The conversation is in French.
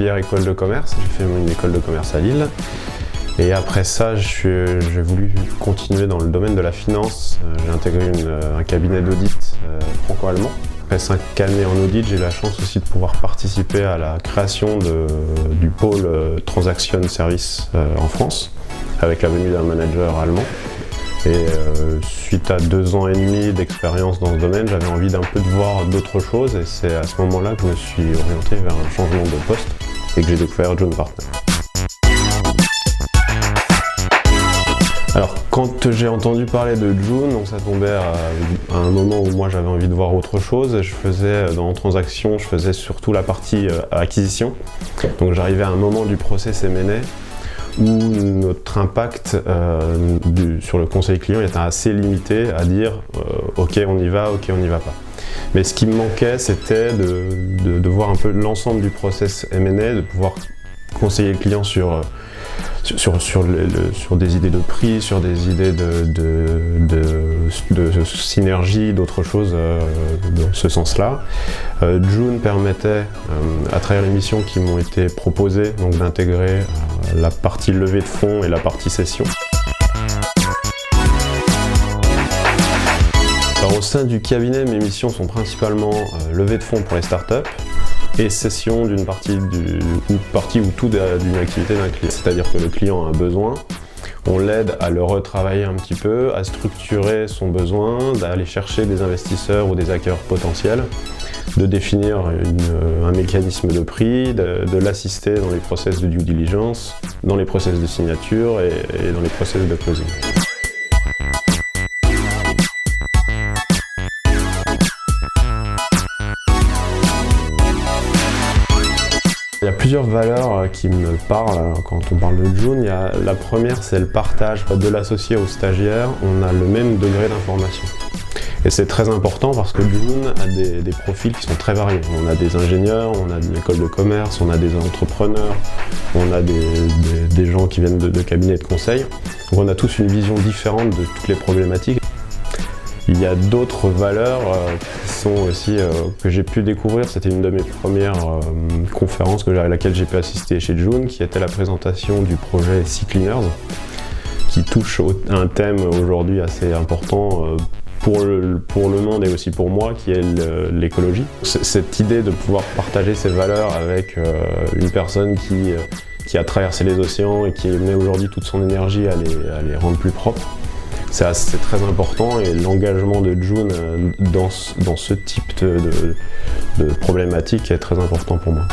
filière école de commerce, j'ai fait une école de commerce à Lille. Et après ça, j'ai voulu continuer dans le domaine de la finance. J'ai intégré un cabinet d'audit franco-allemand. Après 5 années en audit, j'ai eu la chance aussi de pouvoir participer à la création du pôle Transaction Service en France, avec la venue d'un manager allemand. Et suite à 2 ans et demi d'expérience dans ce domaine, j'avais envie d'un peu de voir d'autres choses, et c'est à ce moment-là que je me suis orienté vers un changement de poste et que j'ai découvert June Partners. Alors, quand j'ai entendu parler de June, donc ça tombait à un moment où moi j'avais envie de voir autre chose. Et je faisais, dans Transaction, je faisais surtout la partie acquisition. Donc j'arrivais à un moment du process M&A où notre impact sur le conseil client était assez limité à dire ok on y va, ok on n'y va pas. Mais ce qui me manquait, c'était de voir un peu l'ensemble du process M&A, de pouvoir conseiller le client sur des idées de prix, sur des idées de synergie, d'autres choses dans ce sens-là. June permettait, à travers les missions qui m'ont été proposées, donc d'intégrer la partie levée de fonds et la partie cession. Alors, au sein du cabinet, mes missions sont principalement levée de fonds pour les startups et cession d'une partie ou tout d'une activité d'un client. C'est-à-dire que le client a un besoin, on l'aide à le retravailler un petit peu, à structurer son besoin, d'aller chercher des investisseurs ou des acquéreurs potentiels, de définir un mécanisme de prix, de l'assister dans les process de due diligence, dans les process de signature et dans les process de closing. Il y a plusieurs valeurs qui me parlent quand on parle de June. La première, c'est le partage de l'associé au stagiaire. On a le même degré d'information. Et c'est très important parce que June a des profils qui sont très variés. On a des ingénieurs, on a de l'école de commerce, on a des entrepreneurs, on a des gens qui viennent de cabinets de conseil. Donc on a tous une vision différente de toutes les problématiques. Il y a d'autres valeurs qui sont aussi que j'ai pu découvrir. C'était une de mes premières conférences à laquelle j'ai pu assister chez June, qui était la présentation du projet Sea Cleaners, qui touche à un thème aujourd'hui assez important pour le monde et aussi pour moi, qui est l'écologie. Cette idée de pouvoir partager ces valeurs avec une personne qui a traversé les océans et qui met aujourd'hui toute son énergie à les rendre plus propres, c'est très important, et l'engagement de June dans ce type de problématique est très important pour moi.